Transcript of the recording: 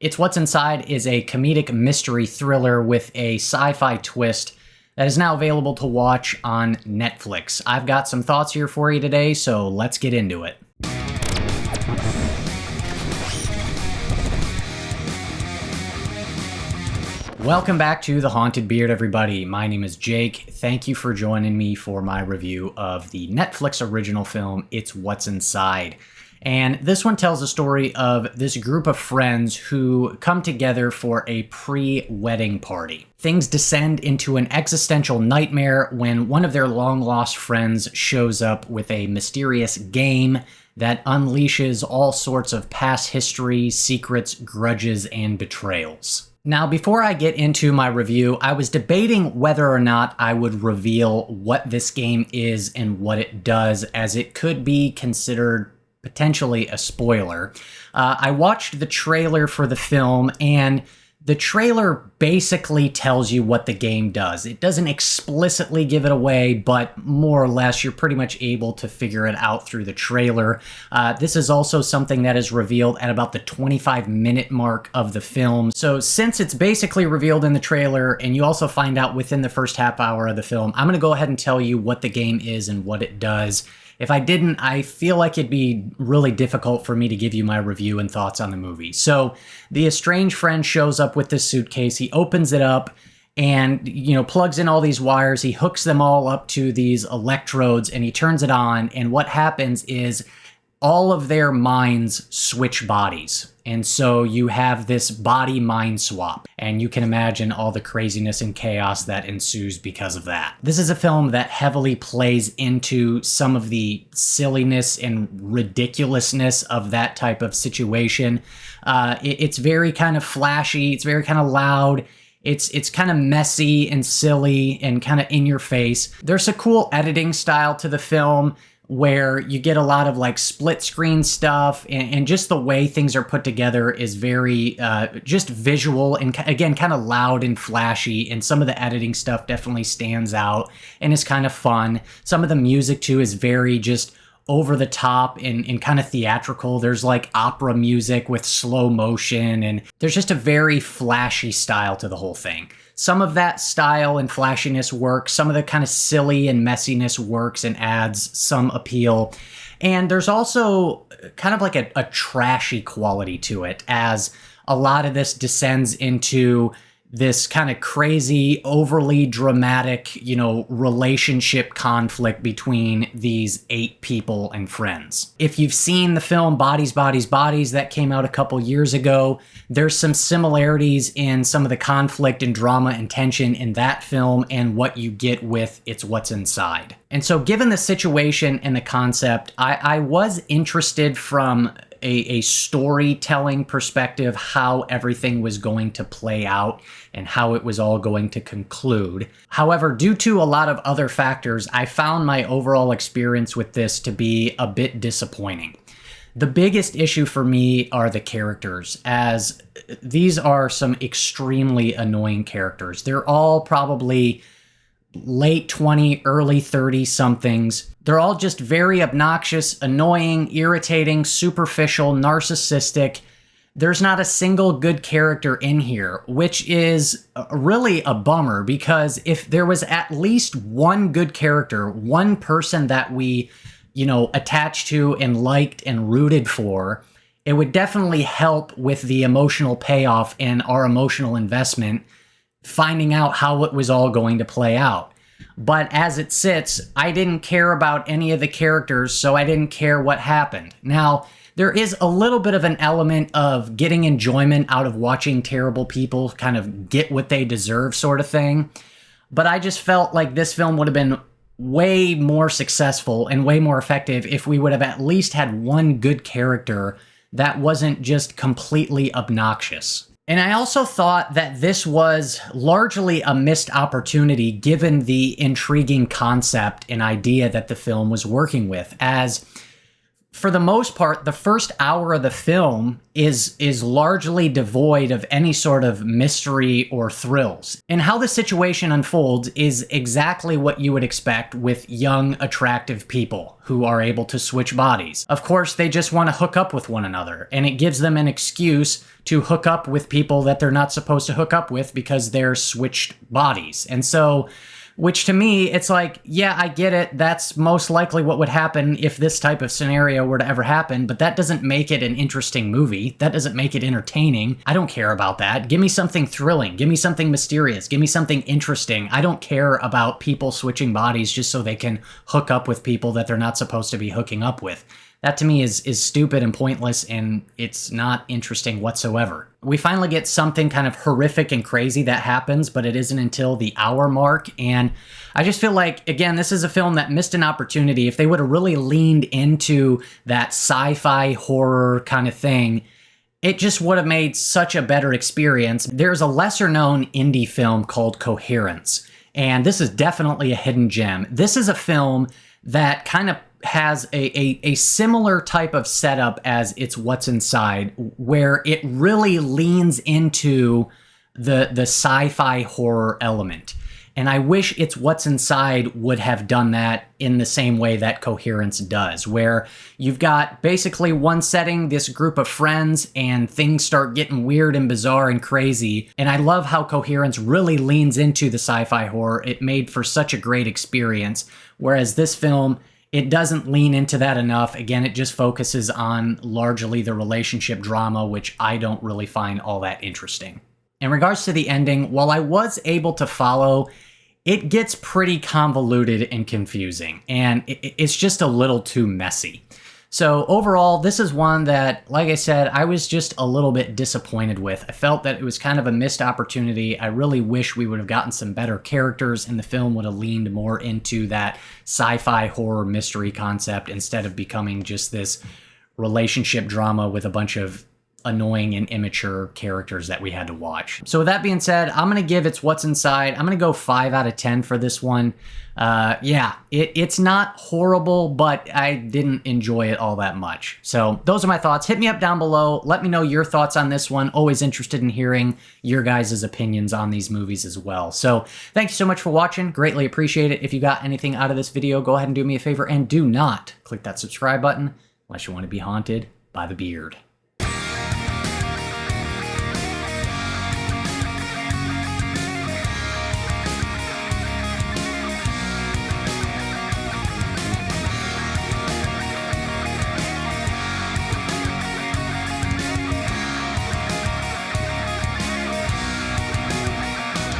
It's What's Inside is a comedic mystery thriller with a sci-fi twist that is now available to watch on Netflix. I've got some thoughts here for you today, so let's get into it. Welcome back to The Haunted Beard, everybody. My name is Jake. Thank you for joining me for my review of the Netflix original film, It's What's Inside. And this one tells the story of this group of friends who come together for a pre-wedding party. Things descend into an existential nightmare when one of their long-lost friends shows up with a mysterious game that unleashes all sorts of past history, secrets, grudges, and betrayals. Now, before I get into my review, I was debating whether or not I would reveal what this game is and what it does, as it could be considered potentially a spoiler. I watched the trailer for the film, and the trailer basically tells you what the game does. It doesn't explicitly give it away, but more or less you're pretty much able to figure it out through the trailer. This is also something that is revealed at about the 25-minute mark of the film. So since it's basically revealed in the trailer, and you also find out within the first half hour of the film, I'm going to go ahead and tell you what the game is and what it does. If I didn't, I feel like it'd be really difficult for me to give you my review and thoughts on the movie. So the estranged friend shows up with this suitcase. He opens it up and, plugs in all these wires. He hooks them all up to these electrodes and he turns it on. And what happens is all of their minds switch bodies. And so you have this body-mind swap, and you can imagine all the craziness and chaos that ensues because of that. This is a film that heavily plays into some of the silliness and ridiculousness of that type of situation. It's very kind of flashy, it's very kind of loud, it's kind of messy and silly and kind of in your face. There's a cool editing style to the film, where you get a lot of like split screen stuff, and just the way things are put together is very just visual and again kind of loud and flashy, and some of the editing stuff definitely stands out and is kind of fun. Some of the music too is very just over the top and kind of theatrical. There's like opera music with slow motion, and there's just a very flashy style to the whole thing. Some of that style and flashiness works. Some of the kind of silly and messiness works and adds some appeal. And there's also kind of like a trashy quality to it, as a lot of this descends into this kind of crazy, overly dramatic, relationship conflict between these 8 people and friends. If you've seen the film Bodies, Bodies, Bodies that came out a couple years ago, there's some similarities in some of the conflict and drama and tension in that film and what you get with It's What's Inside. And so given the situation and the concept, I was interested from a storytelling perspective how everything was going to play out and how it was all going to conclude. However, due to a lot of other factors, I found my overall experience with this to be a bit disappointing. The biggest issue for me are the characters, as these are some extremely annoying characters. They're all probably late 20, early 30 somethings. They're all just very obnoxious, annoying, irritating, superficial, narcissistic. There's not a single good character in here, which is really a bummer, because if there was at least one good character, one person that we, attached to and liked and rooted for, it would definitely help with the emotional payoff and our emotional investment, finding out how it was all going to play out. But as it sits, I didn't care about any of the characters, so I didn't care what happened. Now, there is a little bit of an element of getting enjoyment out of watching terrible people kind of get what they deserve sort of thing. But I just felt like this film would have been way more successful and way more effective if we would have at least had one good character that wasn't just completely obnoxious. And I also thought that this was largely a missed opportunity given the intriguing concept and idea that the film was working with, as For the most part, the first hour of the film is largely devoid of any sort of mystery or thrills. And how the situation unfolds is exactly what you would expect with young, attractive people who are able to switch bodies. Of course, they just want to hook up with one another, and it gives them an excuse to hook up with people that they're not supposed to hook up with because they're switched bodies. And so, which to me, it's like, yeah, I get it. That's most likely what would happen if this type of scenario were to ever happen, but that doesn't make it an interesting movie. That doesn't make it entertaining. I don't care about that. Give me something thrilling. Give me something mysterious. Give me something interesting. I don't care about people switching bodies just so they can hook up with people that they're not supposed to be hooking up with. That to me is stupid and pointless, and it's not interesting whatsoever. We finally get something kind of horrific and crazy that happens, but it isn't until the hour mark, and I just feel like, again, this is a film that missed an opportunity. If they would have really leaned into that sci-fi horror kind of thing, it just would have made such a better experience. There's a lesser-known indie film called Coherence, and this is definitely a hidden gem. This is a film that kind of has a similar type of setup as It's What's Inside, where it really leans into the sci-fi horror element. And I wish It's What's Inside would have done that in the same way that Coherence does, where you've got basically one setting, this group of friends, and things start getting weird and bizarre and crazy. And I love how Coherence really leans into the sci-fi horror. It made for such a great experience, whereas this film, it doesn't lean into that enough. Again, it just focuses on largely the relationship drama, which I don't really find all that interesting. In regards to the ending, while I was able to follow, it gets pretty convoluted and confusing, and it's just a little too messy. So overall, this is one that, like I said, I was just a little bit disappointed with. I felt that it was kind of a missed opportunity. I really wish we would have gotten some better characters and the film would have leaned more into that sci-fi horror mystery concept instead of becoming just this relationship drama with a bunch of annoying and immature characters that we had to watch. So with that being said, I'm going to give It's What's Inside, I'm going to go 5 out of 10 for this one. Yeah, it's not horrible, but I didn't enjoy it all that much. So those are my thoughts. Hit me up down below. Let me know your thoughts on this one. Always interested in hearing your guys' opinions on these movies as well. So thank you so much for watching. Greatly appreciate it. If you got anything out of this video, go ahead and do me a favor and do not click that subscribe button unless you want to be haunted by the beard.